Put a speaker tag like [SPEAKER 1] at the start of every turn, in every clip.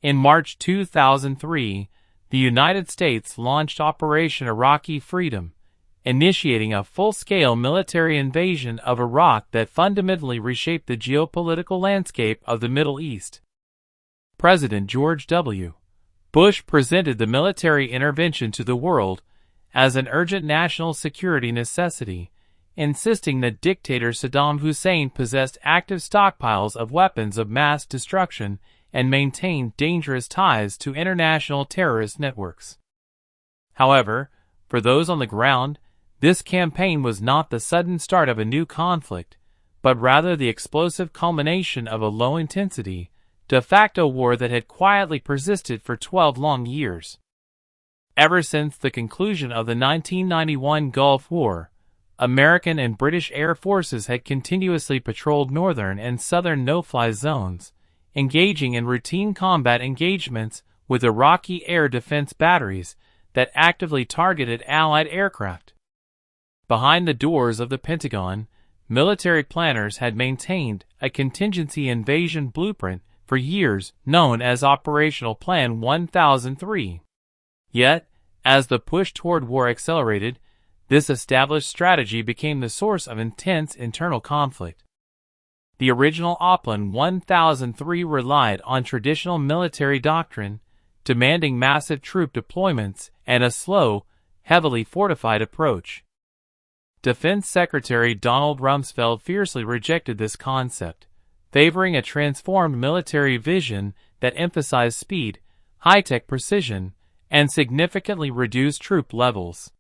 [SPEAKER 1] In March 2003, the United States launched Operation Iraqi Freedom, initiating a full-scale military invasion of Iraq that fundamentally reshaped the geopolitical landscape of the Middle East. President George W. Bush presented the military intervention to the world as an urgent national security necessity, insisting that dictator Saddam Hussein possessed active stockpiles of weapons of mass destruction and maintained dangerous ties to international terrorist networks. However, for those on the ground, this campaign was not the sudden start of a new conflict, but rather the explosive culmination of a low-intensity, de facto war that had quietly persisted for 12 long years. Ever since the conclusion of the 1991 Gulf War, American and British air forces had continuously patrolled northern and southern no-fly zones, engaging in routine combat engagements with Iraqi air defense batteries that actively targeted Allied aircraft. Behind the doors of the Pentagon, military planners had maintained a contingency invasion blueprint for years known as Operational Plan 1003. Yet, as the push toward war accelerated, this established strategy became the source of intense internal conflict. The original OPLAN 1003 relied on traditional military doctrine, demanding massive troop deployments and a slow, heavily fortified approach. Defense Secretary Donald Rumsfeld fiercely rejected this concept, favoring a transformed military vision that emphasized speed, high-tech precision, and significantly reduced troop levels.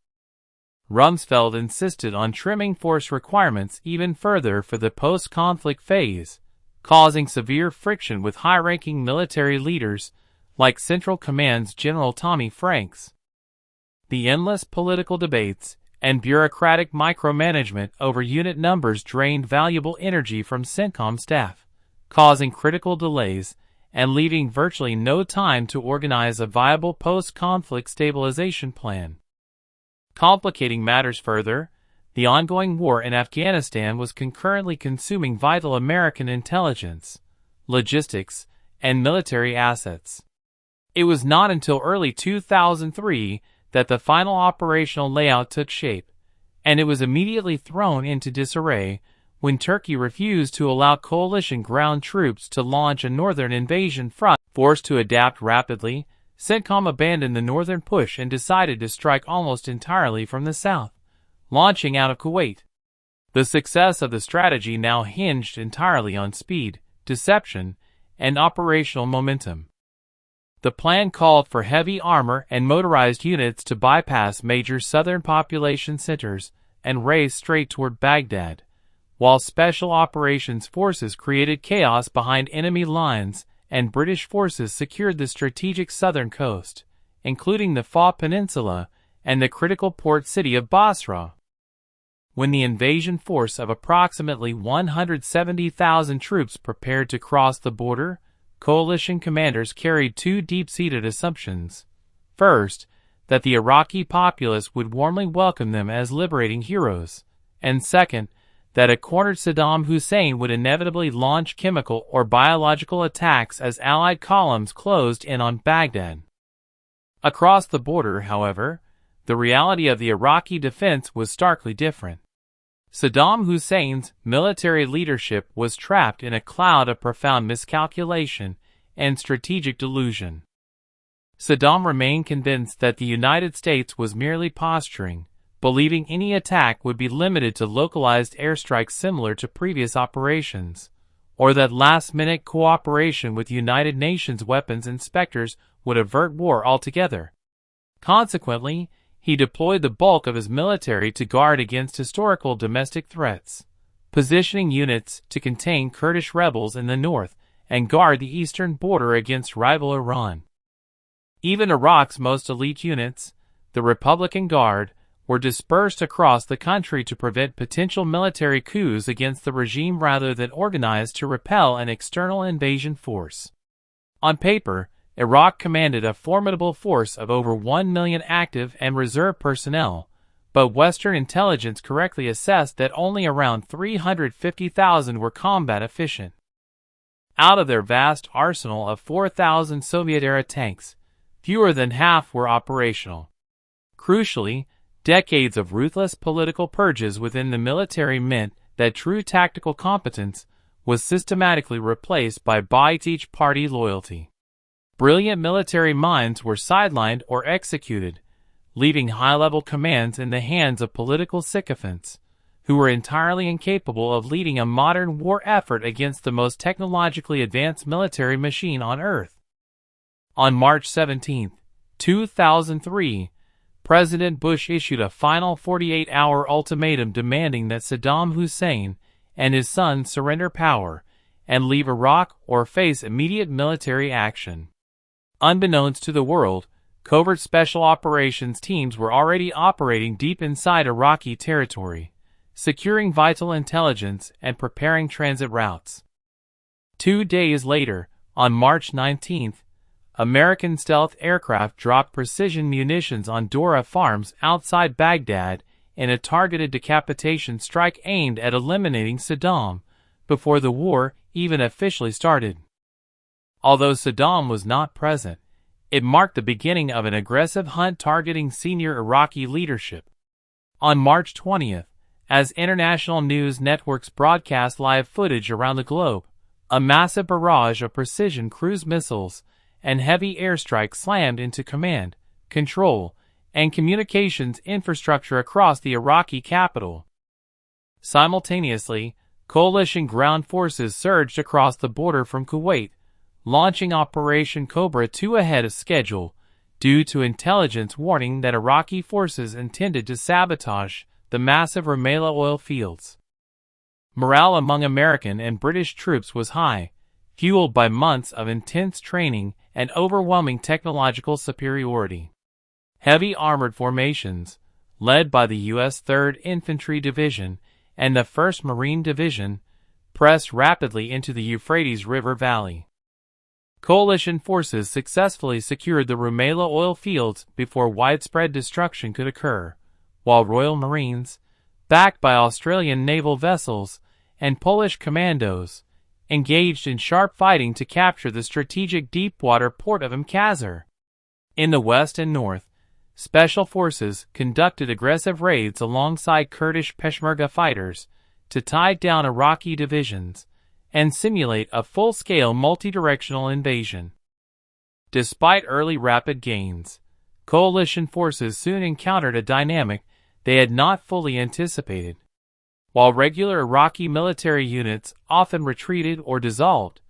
[SPEAKER 1] Rumsfeld insisted on trimming force requirements even further for the post-conflict phase, causing severe friction with high-ranking military leaders like Central Command's General Tommy Franks. The endless political debates and bureaucratic micromanagement over unit numbers drained valuable energy from CENTCOM staff, causing critical delays and leaving virtually no time to organize a viable post-conflict stabilization plan. Complicating matters further, the ongoing war in Afghanistan was concurrently consuming vital American intelligence, logistics, and military assets. It was not until early 2003 that the final operational layout took shape, and it was immediately thrown into disarray when Turkey refused to allow coalition ground troops to launch a northern invasion front. Forced to adapt rapidly, CENTCOM abandoned the northern push and decided to strike almost entirely from the south, launching out of Kuwait. The success of the strategy now hinged entirely on speed, deception, and operational momentum. The plan called for heavy armor and motorized units to bypass major southern population centers and race straight toward Baghdad, while Special Operations Forces created chaos behind enemy lines and British forces secured the strategic southern coast, including the Fa Peninsula and the critical port city of Basra. When the invasion force of approximately 170,000 troops prepared to cross the border, coalition commanders carried two deep-seated assumptions. First, that the Iraqi populace would warmly welcome them as liberating heroes, and second, that a cornered Saddam Hussein would inevitably launch chemical or biological attacks as Allied columns closed in on Baghdad. Across the border, however, the reality of the Iraqi defense was starkly different. Saddam Hussein's military leadership was trapped in a cloud of profound miscalculation and strategic delusion. Saddam remained convinced that the United States was merely posturing, believing any attack would be limited to localized airstrikes similar to previous operations, or that last-minute cooperation with United Nations weapons inspectors would avert war altogether. Consequently, he deployed the bulk of his military to guard against historical domestic threats, positioning units to contain Kurdish rebels in the north and guard the eastern border against rival Iran. Even Iraq's most elite units, the Republican Guard, were dispersed across the country to prevent potential military coups against the regime rather than organized to repel an external invasion force. On paper, Iraq commanded a formidable force of over 1 million active and reserve personnel, but Western intelligence correctly assessed that only around 350,000 were combat efficient. Out of their vast arsenal of 4,000 Soviet-era tanks, fewer than half were operational. Crucially, decades of ruthless political purges within the military meant that true tactical competence was systematically replaced by each party loyalty. Brilliant military minds were sidelined or executed, leaving high-level commands in the hands of political sycophants, who were entirely incapable of leading a modern war effort against the most technologically advanced military machine on Earth. On March 17, 2003, President Bush issued a final 48-hour ultimatum demanding that Saddam Hussein and his son surrender power and leave Iraq or face immediate military action. Unbeknownst to the world, covert special operations teams were already operating deep inside Iraqi territory, securing vital intelligence and preparing transit routes. 2 days later, on March 19, American stealth aircraft dropped precision munitions on Dora farms outside Baghdad in a targeted decapitation strike aimed at eliminating Saddam before the war even officially started. Although Saddam was not present, it marked the beginning of an aggressive hunt targeting senior Iraqi leadership. On March 20th, as international news networks broadcast live footage around the globe, a massive barrage of precision cruise missiles and heavy airstrikes slammed into command, control, and communications infrastructure across the Iraqi capital. Simultaneously, coalition ground forces surged across the border from Kuwait, launching Operation Cobra II ahead of schedule, due to intelligence warning that Iraqi forces intended to sabotage the massive Rumaila oil fields. Morale among American and British troops was high, fueled by months of intense training and overwhelming technological superiority. Heavy armored formations, led by the U.S. 3rd Infantry Division and the 1st Marine Division, pressed rapidly into the Euphrates River Valley. Coalition forces successfully secured the Rumaila oil fields before widespread destruction could occur, while Royal Marines, backed by Australian naval vessels and Polish commandos, engaged in sharp fighting to capture the strategic deepwater port of Mkazar. In the west and north, special forces conducted aggressive raids alongside Kurdish Peshmerga fighters to tie down Iraqi divisions and simulate a full-scale multi-directional invasion. Despite early rapid gains, coalition forces soon encountered a dynamic they had not fully anticipated. While regular Iraqi military units often retreated or dissolved,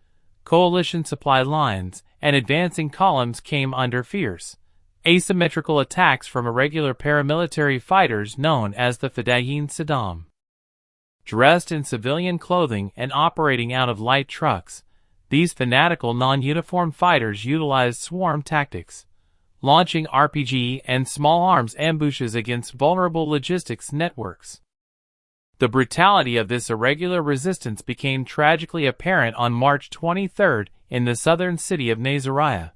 [SPEAKER 1] coalition supply lines and advancing columns came under fierce, asymmetrical attacks from irregular paramilitary fighters known as the Fedayeen Saddam. Dressed in civilian clothing and operating out of light trucks, these fanatical non-uniformed fighters utilized swarm tactics, launching RPG and small arms ambushes against vulnerable logistics networks. The brutality of this irregular resistance became tragically apparent on March 23 in the southern city of Nasiriyah,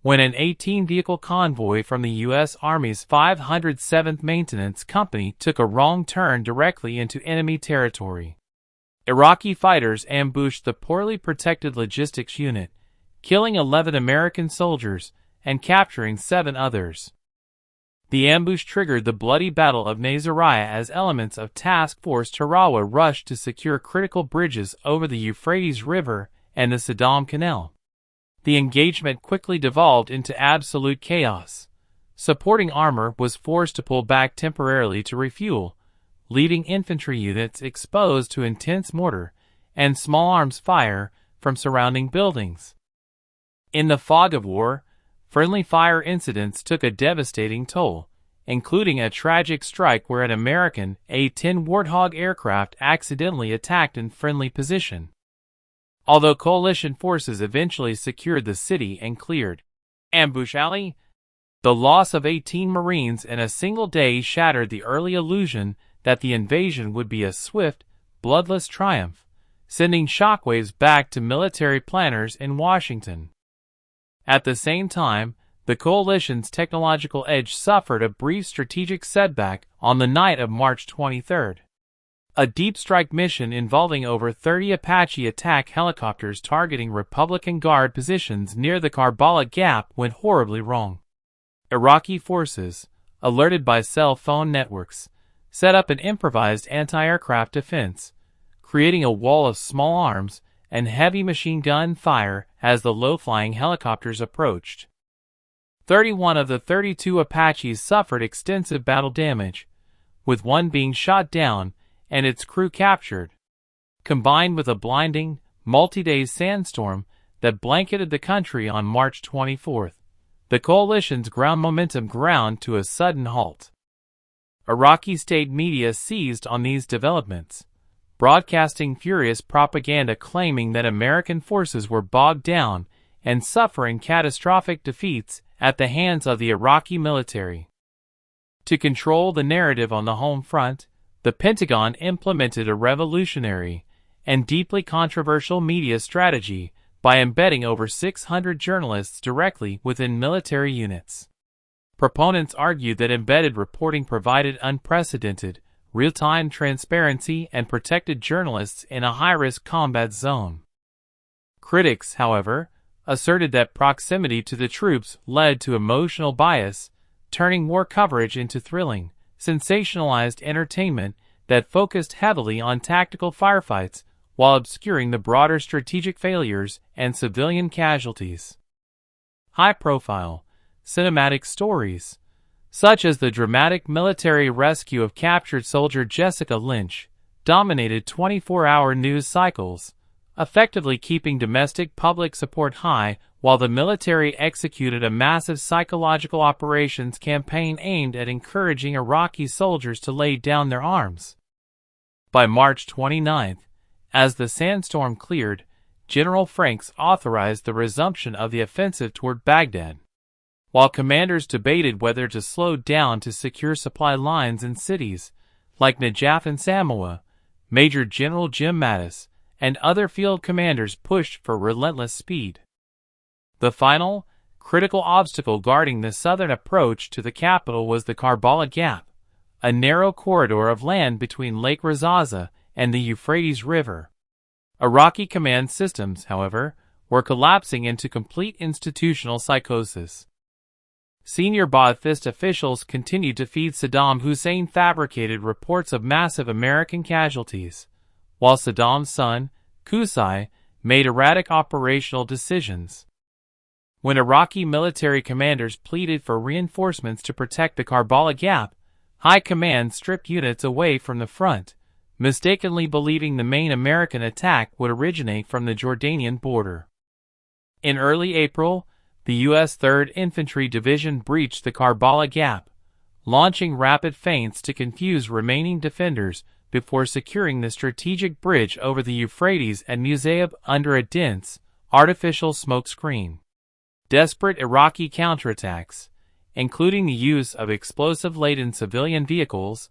[SPEAKER 1] when an 18-vehicle convoy from the U.S. Army's 507th Maintenance Company took a wrong turn directly into enemy territory. Iraqi fighters ambushed the poorly protected logistics unit, killing 11 American soldiers and capturing 7 others. The ambush triggered the bloody Battle of Nasiriyah as elements of Task Force Tarawa rushed to secure critical bridges over the Euphrates River and the Saddam Canal. The engagement quickly devolved into absolute chaos. Supporting armor was forced to pull back temporarily to refuel, leaving infantry units exposed to intense mortar and small arms fire from surrounding buildings. In the fog of war, friendly fire incidents took a devastating toll, including a tragic strike where an American A-10 Warthog aircraft accidentally attacked in friendly position. Although coalition forces eventually secured the city and cleared Ambush Alley, the loss of 18 Marines in a single day shattered the early illusion that the invasion would be a swift, bloodless triumph, sending shockwaves back to military planners in Washington. At the same time, the coalition's technological edge suffered a brief strategic setback on the night of March 23. A deep strike mission involving over 30 Apache attack helicopters targeting Republican Guard positions near the Karbala Gap went horribly wrong. Iraqi forces, alerted by cell phone networks, set up an improvised anti-aircraft defense, creating a wall of small arms and heavy machine gun fire as the low-flying helicopters approached. 31 of the 32 Apaches suffered extensive battle damage, with one being shot down and its crew captured. Combined with a blinding, multi-day sandstorm that blanketed the country on March 24, the coalition's ground momentum ground to a sudden halt. Iraqi state media seized on these developments, broadcasting furious propaganda claiming that American forces were bogged down and suffering catastrophic defeats at the hands of the Iraqi military. To control the narrative on the home front, the Pentagon implemented a revolutionary and deeply controversial media strategy by embedding over 600 journalists directly within military units. Proponents argued that embedded reporting provided unprecedented, real-time transparency and protected journalists in a high-risk combat zone. Critics, however, asserted that proximity to the troops led to emotional bias, turning war coverage into thrilling, sensationalized entertainment that focused heavily on tactical firefights while obscuring the broader strategic failures and civilian casualties. High-profile, cinematic stories, such as the dramatic military rescue of captured soldier Jessica Lynch, dominated 24-hour news cycles, effectively keeping domestic public support high while the military executed a massive psychological operations campaign aimed at encouraging Iraqi soldiers to lay down their arms. By March 29, as the sandstorm cleared, General Franks authorized the resumption of the offensive toward Baghdad. While commanders debated whether to slow down to secure supply lines in cities like Najaf and Samoa, Major General Jim Mattis and other field commanders pushed for relentless speed. The final, critical obstacle guarding the southern approach to the capital was the Karbala Gap, a narrow corridor of land between Lake Razaza and the Euphrates River. Iraqi command systems, however, were collapsing into complete institutional psychosis. Senior Ba'athist officials continued to feed Saddam Hussein fabricated reports of massive American casualties, while Saddam's son, Qusay, made erratic operational decisions. When Iraqi military commanders pleaded for reinforcements to protect the Karbala Gap, High Command stripped units away from the front, mistakenly believing the main American attack would originate from the Jordanian border. In early April, the U.S. 3rd Infantry Division breached the Karbala Gap, launching rapid feints to confuse remaining defenders before securing the strategic bridge over the Euphrates and Musayyib under a dense, artificial smoke screen. Desperate Iraqi counterattacks, including the use of explosive-laden civilian vehicles,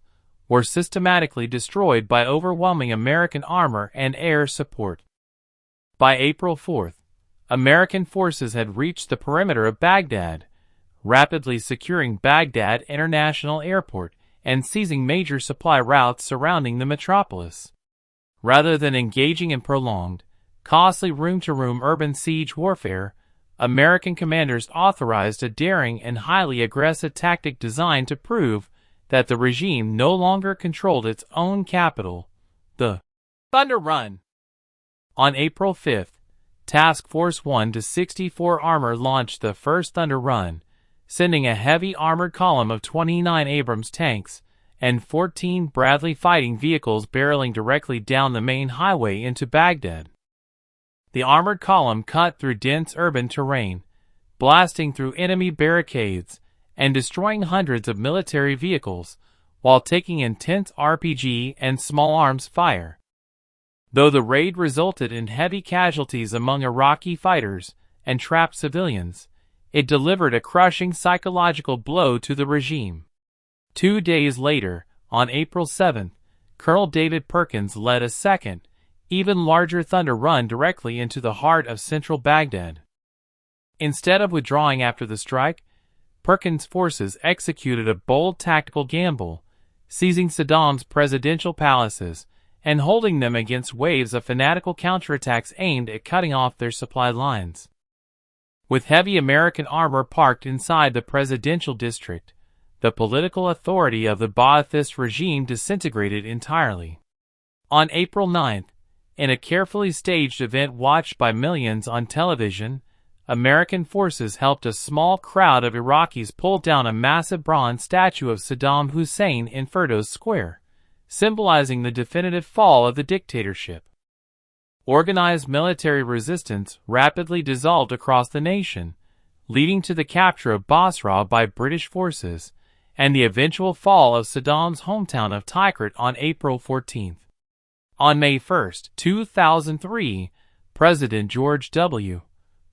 [SPEAKER 1] were systematically destroyed by overwhelming American armor and air support. By April 4, American forces had reached the perimeter of Baghdad, rapidly securing Baghdad International Airport and seizing major supply routes surrounding the metropolis. Rather than engaging in prolonged, costly room-to-room urban siege warfare, American commanders authorized a daring and highly aggressive tactic designed to prove that the regime no longer controlled its own capital, the Thunder Run. On April 5, Task Force 1-64 Armor launched the first Thunder Run, sending a heavy armored column of 29 Abrams tanks and 14 Bradley fighting vehicles barreling directly down the main highway into Baghdad. The armored column cut through dense urban terrain, blasting through enemy barricades and destroying hundreds of military vehicles, while taking intense RPG and small arms fire. Though the raid resulted in heavy casualties among Iraqi fighters and trapped civilians, it delivered a crushing psychological blow to the regime. 2 days later, on April 7, Colonel David Perkins led a second, even larger Thunder Run directly into the heart of central Baghdad. Instead of withdrawing after the strike, Perkins' forces executed a bold tactical gamble, seizing Saddam's presidential palaces and holding them against waves of fanatical counterattacks aimed at cutting off their supply lines. With heavy American armor parked inside the presidential district, the political authority of the Ba'athist regime disintegrated entirely. On April 9th, in a carefully staged event watched by millions on television, American forces helped a small crowd of Iraqis pull down a massive bronze statue of Saddam Hussein in Firdos Square, symbolizing the definitive fall of the dictatorship. Organized military resistance rapidly dissolved across the nation, leading to the capture of Basra by British forces and the eventual fall of Saddam's hometown of Tikrit on April 14. On May 1, 2003, President George W.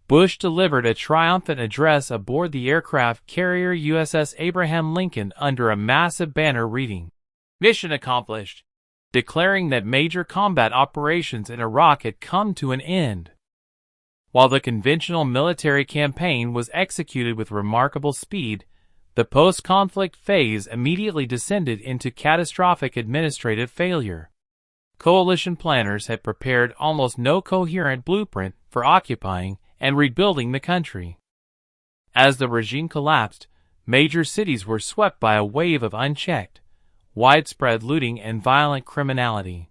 [SPEAKER 1] Bush delivered a triumphant address aboard the aircraft carrier USS Abraham Lincoln under a massive banner reading, "Mission accomplished," declaring that major combat operations in Iraq had come to an end. While the conventional military campaign was executed with remarkable speed, the post-conflict phase immediately descended into catastrophic administrative failure. Coalition planners had prepared almost no coherent blueprint for occupying and rebuilding the country. As the regime collapsed, major cities were swept by a wave of unchecked, widespread looting and violent criminality.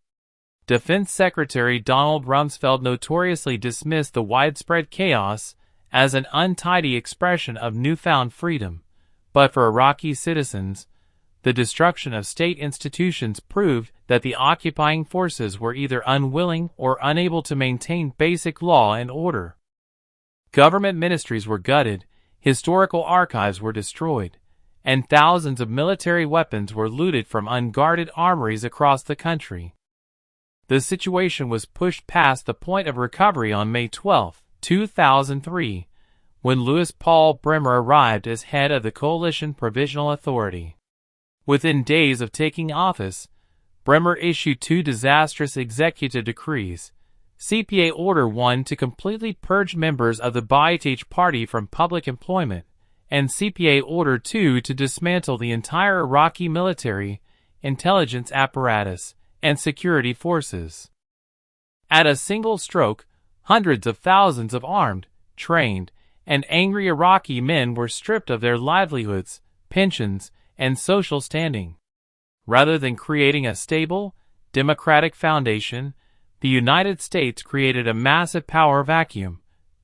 [SPEAKER 1] Defense Secretary Donald Rumsfeld notoriously dismissed the widespread chaos as an untidy expression of newfound freedom, but for Iraqi citizens, the destruction of state institutions proved that the occupying forces were either unwilling or unable to maintain basic law and order. Government ministries were gutted, historical archives were destroyed, and thousands of military weapons were looted from unguarded armories across the country. The situation was pushed past the point of recovery on May 12, 2003, when Louis Paul Bremer arrived as head of the Coalition Provisional Authority. Within days of taking office, Bremer issued two disastrous executive decrees: CPA Order 1 to completely purge members of the Ba'ath Party from public employment, and CPA Order 2 to dismantle the entire Iraqi military, intelligence apparatus, and security forces. At a single stroke, hundreds of thousands of armed, trained, and angry Iraqi men were stripped of their livelihoods, pensions, and social standing. Rather than creating a stable, democratic foundation, the United States created a massive power vacuum,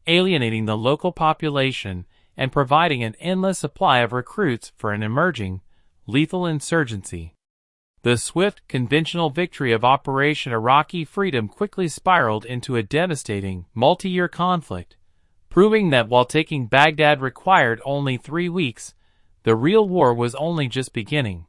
[SPEAKER 1] alienating the local population and providing an endless supply of recruits for an emerging, lethal insurgency. The swift, conventional victory of Operation Iraqi Freedom quickly spiraled into a devastating, multi-year conflict, proving that while taking Baghdad required only 3 weeks, the real war was only just beginning.